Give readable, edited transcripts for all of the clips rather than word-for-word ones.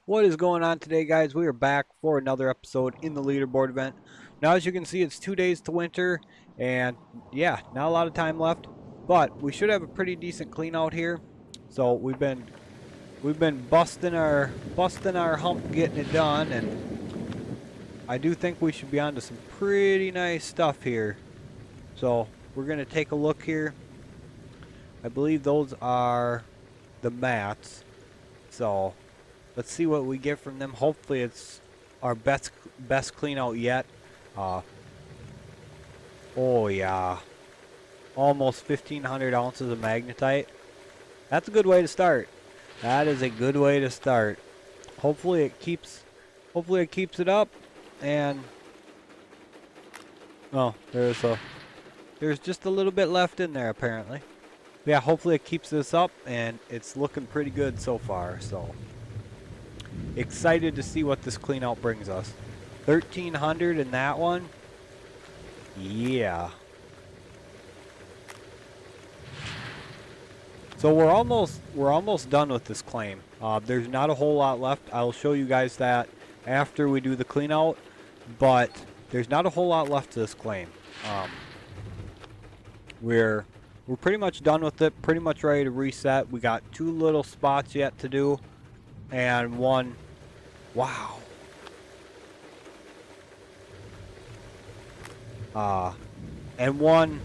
What is going on today, guys? We are back for another episode in the leaderboard event. Now, as you can see, it's 2 days to winter, and yeah, not a lot of time left, but we should have a pretty decent clean out here. So we've been busting our hump getting it done, and I do think we should be on to some pretty nice stuff here. So we're gonna take a look here. I believe those are the mats. So let's see what we get from them. Hopefully it's our best clean out yet. Uh, oh yeah, almost 1,500 ounces of magnetite. That's a good way to start. That is a good way to start. Hopefully it keeps it up. And oh, there's just a little bit left in there apparently. Yeah, hopefully it keeps this up, and it's looking pretty good so far. So excited to see what this clean out brings us. 1,300 in that one. Yeah. So we're almost done with this claim. There's not a whole lot left. I'll show you guys that after we do the clean out, but there's not a whole lot left to this claim. We're pretty much done with it, pretty much ready to reset. We got 2 little spots yet to do, and one, wow. And one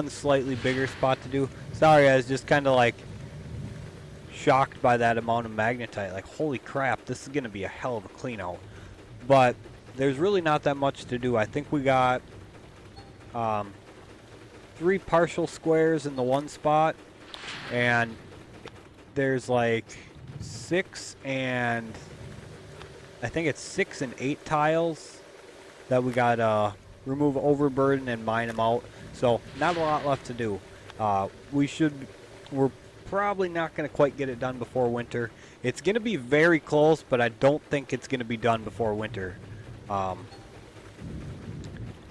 slightly bigger spot to do. Sorry, I was just kind of like shocked by that amount of magnetite. Like, holy crap, this is going to be a hell of a clean out. But there's really not that much to do. I think we got 3 partial squares in the one spot, and there's like 6 and I think it's 6 and 8 tiles that we got remove overburden and mine them out. So not a lot left to do. We're probably not going to quite get it done before winter. It's going to be very close, but I don't think it's going to be done before winter. I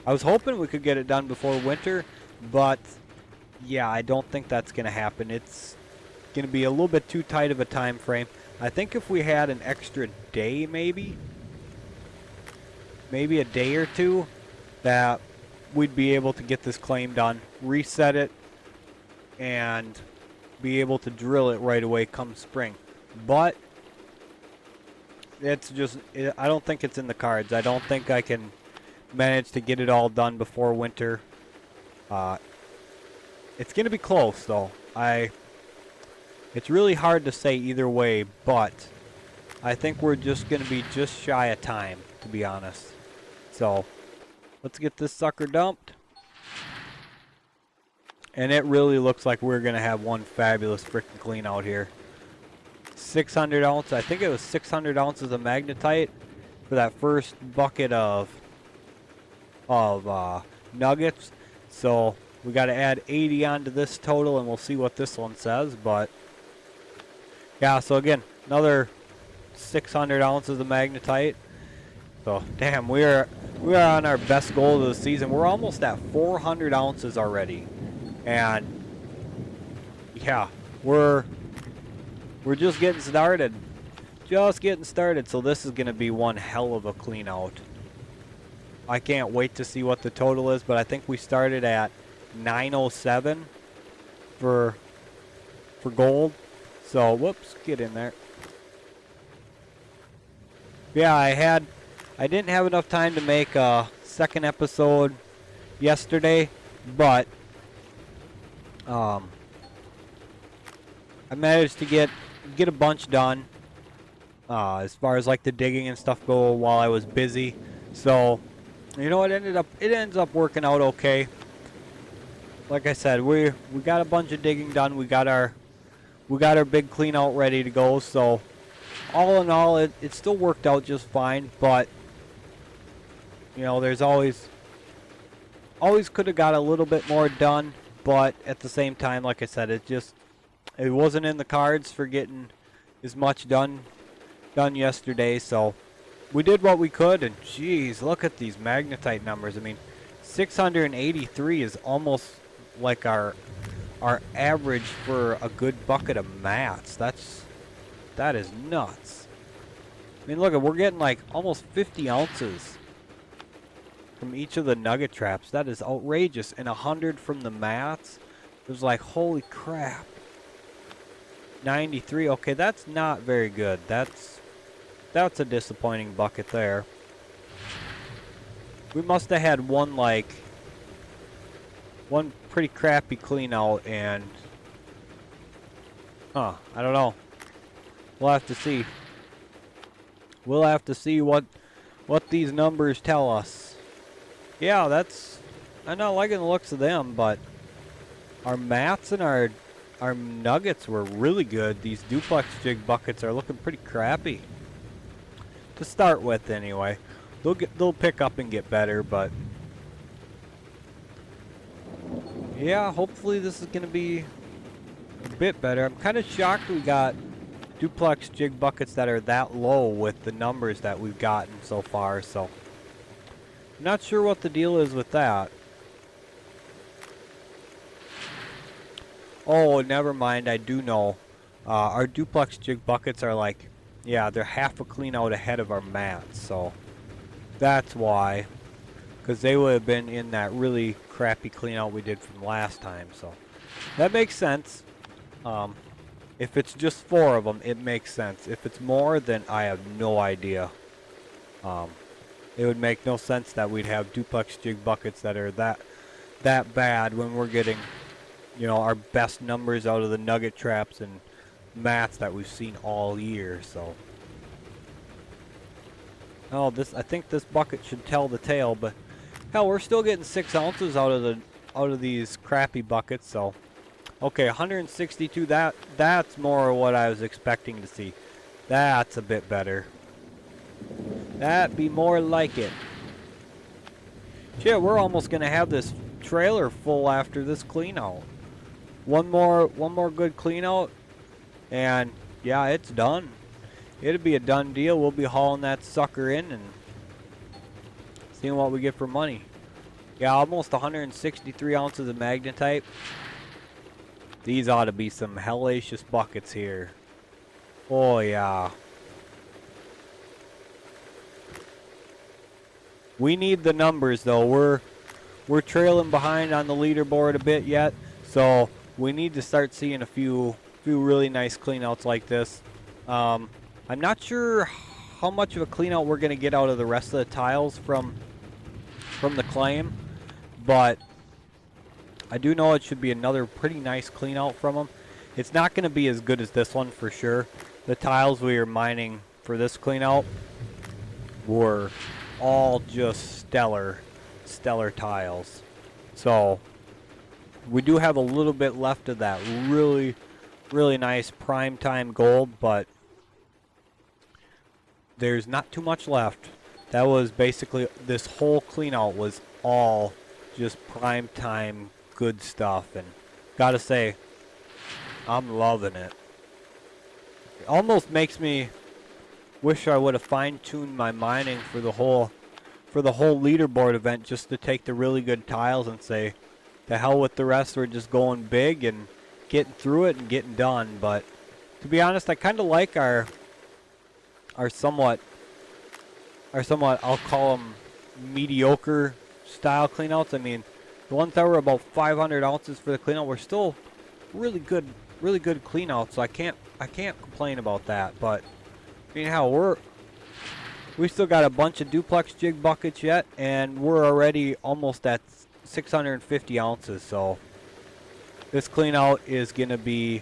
was hoping we could get it done before winter, but yeah, I don't think that's going to happen. It's going to be a little bit too tight of a time frame. I think if we had an extra day, maybe a day or two, that we'd be able to get this claim done, reset it, and be able to drill it right away come spring. But it's just, I don't think it's in the cards. I don't think I can manage to get it all done before winter. It's going to be close, though. It's really hard to say either way, but I think we're just going to be just shy of time, to be honest. So let's get this sucker dumped. And it really looks like we're going to have one fabulous freaking clean out here. 600 ounces, I think it was 600 ounces of magnetite for that first bucket of nuggets. So we got to add 80 onto this total, and we'll see what this one says. But yeah, so again, another 600 ounces of magnetite. So damn, we are on our best goal of the season. We're almost at 400 ounces already, and yeah, we're just getting started. So this is going to be one hell of a clean out. I can't wait to see what the total is, but I think we started at 907 for gold. So whoops, get in there. Yeah, I didn't have enough time to make a second episode yesterday, but I managed to get a bunch done as far as like the digging and stuff go while I was busy. So you know, it ends up working out okay. Like I said, we got a bunch of digging done. We got our big clean out ready to go. So all in all, it still worked out just fine. But you know, there's always could have got a little bit more done. But at the same time, like I said, it wasn't in the cards for getting as much done yesterday. So we did what we could, and geez, look at these magnetite numbers. I mean, 683 is almost like our average for a good bucket of mats. That is nuts. mean, look, we're getting like almost 50 ounces from each of the nugget traps. That is outrageous. And 100 from the mats. It was like, holy crap. 93. Okay, that's not very good. That's a disappointing bucket there. We must have had one pretty crappy clean out, and I don't know. We'll have to see. We'll have to see what these numbers tell us. Yeah, I'm not liking the looks of them, but our mats and our nuggets were really good. These duplex jig buckets are looking pretty crappy to start with, anyway. They'll pick up and get better, but yeah, hopefully this is gonna be a bit better. I'm kind of shocked we got duplex jig buckets that are that low with the numbers that we've gotten so far, so I'm not sure what the deal is with that. Oh, never mind, I do know. Our duplex jig buckets are like, yeah, they're half a clean out ahead of our mats, so that's why. Because they would have been in that really crappy clean out we did from last time, so that makes sense. If it's just 4 of them, it makes sense. If it's more, then I have no idea. It would make no sense that we'd have duplex jig buckets that are that bad when we're getting, you know, our best numbers out of the nugget traps and mats that we've seen all year. So, oh, I think this bucket should tell the tale, but hell, we're still getting 6 ounces out of these crappy buckets. So, okay, 162. That's more what I was expecting to see. That's a bit better. That'd be more like it. Shit, we're almost gonna have this trailer full after this clean out. One more good clean out, and yeah, it's done. It'll be a done deal. We'll be hauling that sucker in and seeing what we get for money. Yeah, almost 163 ounces of magnetite. These ought to be some hellacious buckets here. Oh yeah. We need the numbers though. We're trailing behind on the leaderboard a bit yet, so we need to start seeing a few really nice cleanouts like this. I'm not sure how much of a cleanout we're gonna get out of the rest of the tiles from the claim, but I do know it should be another pretty nice cleanout from them. It's not gonna be as good as this one for sure. The tiles we are mining for this cleanout were all just stellar tiles. So we do have a little bit left of that really nice prime time gold, but there's not too much left. That was basically, this whole clean out was all just prime time good stuff, and gotta say, I'm loving it. It almost makes me wish I would have fine-tuned my mining for the whole leaderboard event, just to take the really good tiles and say, the hell with the rest, we're just going big and getting through it and getting done. But to be honest, I kind of like our somewhat, I'll call them mediocre style cleanouts. I mean, the ones that were about 500 ounces for the cleanout were still really good cleanouts. So I can't complain about that. But I mean, hell, we still got a bunch of duplex jig buckets yet, and we're already almost at 650 ounces. So this clean out is gonna be,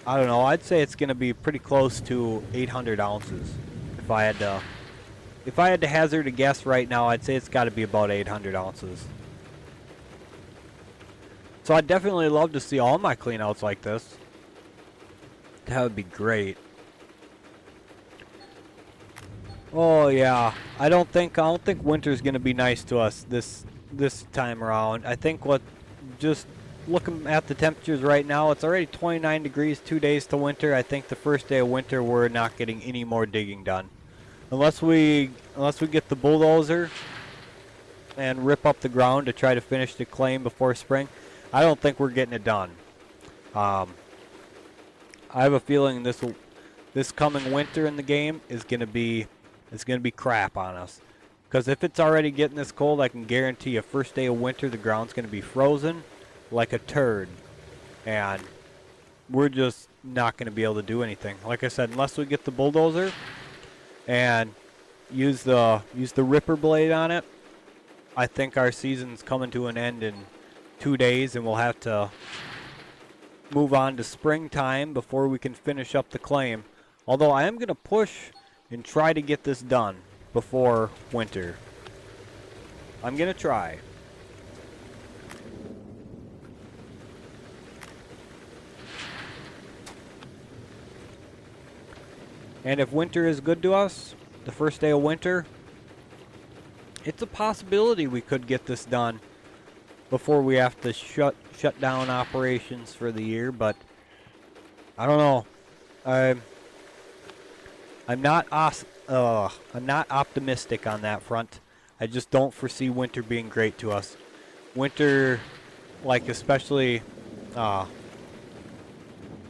I don't know, I'd say it's gonna be pretty close to 800 ounces. If I had to hazard a guess right now, I'd say it's got to be about 800 ounces. So I'd definitely love to see all my clean outs like this. That would be great. Oh yeah, I don't think winter's gonna be nice to us this time around. I think just looking at the temperatures right now, it's already 29 degrees, 2 days to winter. I think the first day of winter we're not getting any more digging done, unless we get the bulldozer and rip up the ground to try to finish the claim before spring. I don't think we're getting it done. I have a feeling this coming winter in the game is gonna be crap on us. Because if it's already getting this cold, I can guarantee you first day of winter the ground's gonna be frozen like a turd, and we're just not gonna be able to do anything. Like I said, unless we get the bulldozer and use the ripper blade on it, I think our season's coming to an end in 2 days, and we'll have to move on to springtime before we can finish up the claim. Although I am going to push and try to get this done before winter. I'm going to try. And if winter is good to us, the first day of winter, it's a possibility we could get this done before we have to shut down operations for the year, but I don't know. I'm not optimistic on that front. I just don't foresee winter being great to us. Winter, like especially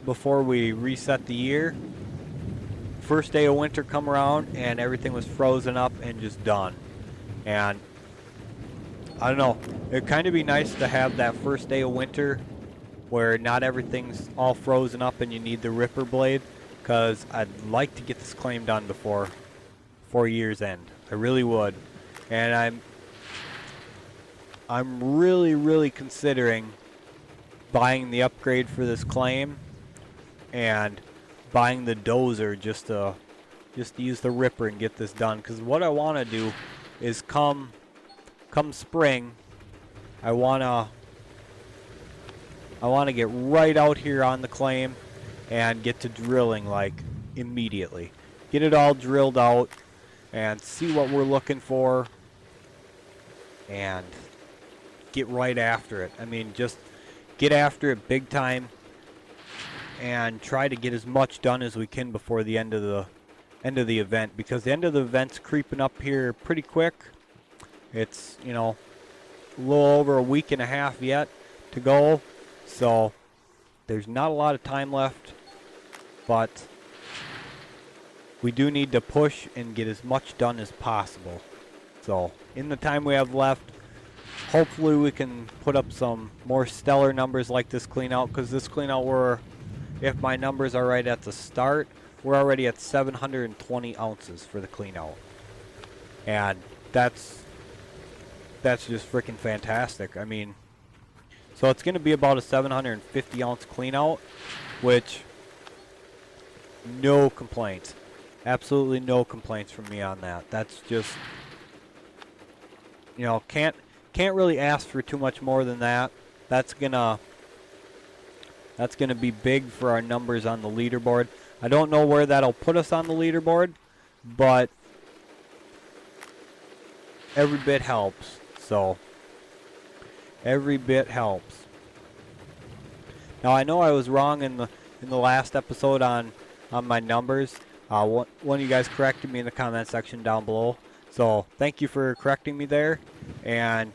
before we reset the year, first day of winter come around and everything was frozen up and just done. And I don't know, it'd kind of be nice to have that first day of winter where not everything's all frozen up and you need the ripper blade, because I'd like to get this claim done before year's end. I really would. And I'm really considering buying the upgrade for this claim and buying the dozer just to use the ripper and get this done, because what I want to do is come spring, I want to get right out here on the claim and get to drilling like immediately. Get it all drilled out and see what we're looking for and get right after it. I mean, just get after it big time and try to get as much done as we can before the end of the event, because the end of the event's creeping up here pretty quick. It's, you know, a little over a week and a half yet to go, so there's not a lot of time left, but we do need to push and get as much done as possible. So in the time we have left, hopefully we can put up some more stellar numbers like this clean out, because this clean out, if my numbers are right at the start, we're already at 720 ounces for the clean out, and that's just freaking fantastic. I mean, so it's going to be about a 750 ounce clean out, which no complaints. Absolutely no complaints from me on that. That's just, you know, can't really ask for too much more than that. That's gonna be big for our numbers on the leaderboard. I don't know where that'll put us on the leaderboard, but every bit helps. So every bit helps. Now I know I was wrong in the last episode on my numbers. One of you guys corrected me in the comment section down below, so thank you for correcting me there. And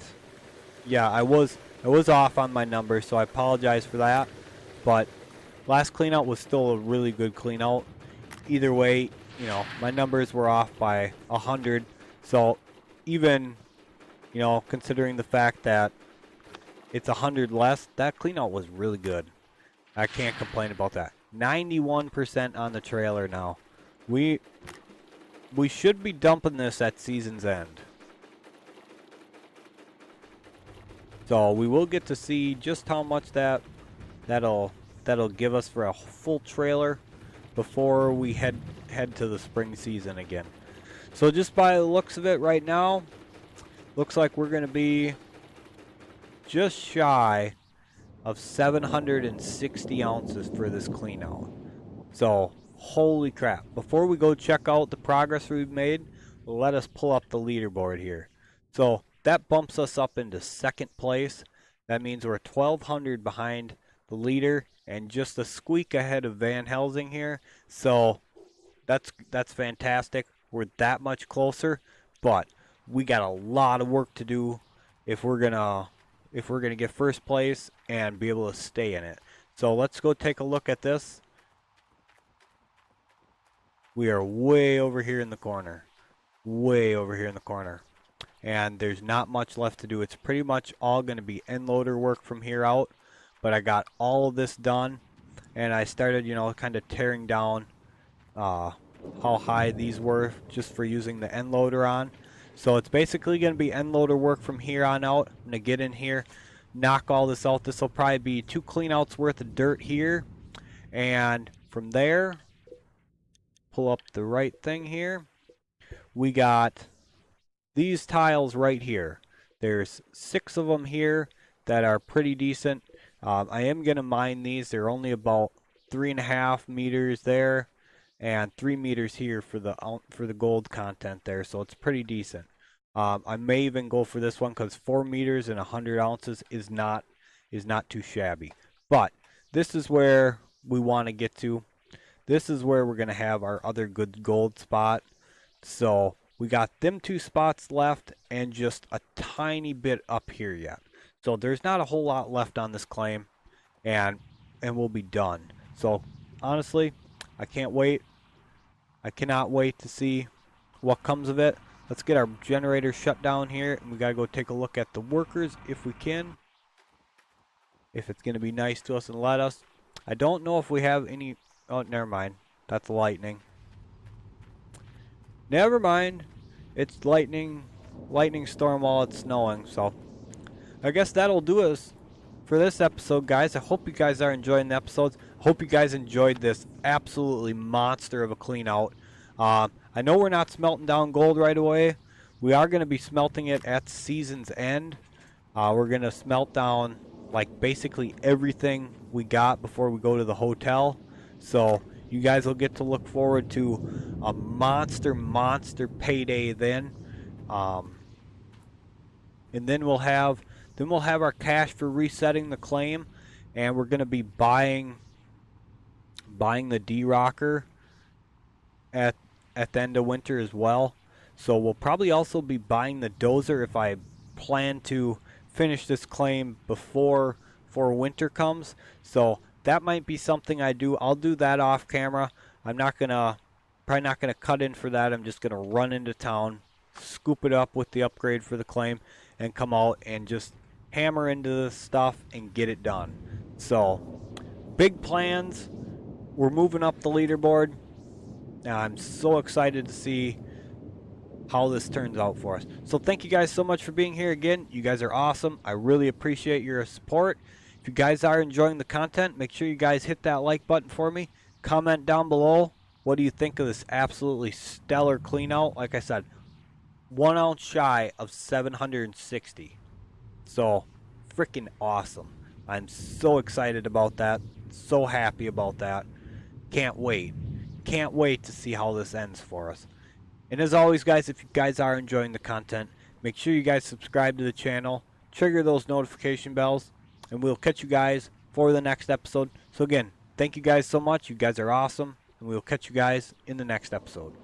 yeah, I was off on my numbers, so I apologize for that. But last clean out was still a really good clean out. Either way, you know, my numbers were off by 100. So even, you know, considering the fact that it's 100 less, that clean out was really good. I can't complain about that. 91% on the trailer now. We should be dumping this at season's end. So we will get to see just how much that'll give us for a full trailer before we head to the spring season again. So just by the looks of it right now, looks like we're going to be just shy of 760 ounces for this clean out. So holy crap. Before we go check out the progress we've made, let us pull up the leaderboard here. So that bumps us up into second place. That means we're 1,200 behind the leader and just a squeak ahead of Van Helsing here. So that's fantastic. We're that much closer, but we got a lot of work to do if we're gonna get first place and be able to stay in it. So let's go take a look at this. we are way over here in the corner. Way over here in the corner. And there's not much left to do. It's pretty much all going to be end loader work from here out. But I got all of this done, and I started, you know, kind of tearing down how high these were just for using the end loader on. So it's basically going to be end loader work from here on out. I'm going to get in here, knock all this out. This will probably be 2 cleanouts worth of dirt here. And from there, pull up the right thing here. We got these tiles right here. There's 6 of them here that are pretty decent. I am going to mine these. They're only about 3.5 meters there and 3 meters here for the gold content there, so it's pretty decent. I may even go for this one because 4 meters and 100 ounces is not too shabby. But this is where we want to get to. This is where we're going to have our other good gold spot. So we got them 2 spots left and just a tiny bit up here yet. So there's not a whole lot left on this claim, and we'll be done. So honestly, I can't wait. I cannot wait to see what comes of it. Let's get our generator shut down here, and we gotta go take a look at the workers if we can. If it's gonna be nice to us and let us. I don't know if we have any. Oh, never mind. That's lightning. Never mind. It's lightning storm while it's snowing. So I guess that'll do us for this episode, guys. I hope you guys are enjoying the episodes. Hope you guys enjoyed this absolutely monster of a clean out. I know we're not smelting down gold right away. We are going to be smelting it at season's end. We're going to smelt down like basically everything we got before we go to the hotel. So you guys will get to look forward to a monster payday then. And then we'll have our cash for resetting the claim, and we're going to be buying the D-Rocker at the end of winter as well. So we'll probably also be buying the dozer if I plan to finish this claim before winter comes. So that might be something I do. I'll do that off camera. I'm probably not gonna cut in for that. I'm just gonna run into town, scoop it up with the upgrade for the claim, and come out and just hammer into this stuff and get it done. So big plans. We're moving up the leaderboard. I'm so excited to see how this turns out for us. So thank you guys so much for being here again. You guys are awesome. I really appreciate your support. If you guys are enjoying the content, make sure you guys hit that like button for me. Comment down below. What do you think of this absolutely stellar clean out? Like I said, 1 ounce shy of 760. So freaking awesome. I'm so excited about that. So happy about that. Can't wait. Can't wait to see how this ends for us. And as always, guys, if you guys are enjoying the content, make sure you guys subscribe to the channel, trigger those notification bells, and we'll catch you guys for the next episode. So again, thank you guys so much. You guys are awesome, and we'll catch you guys in the next episode.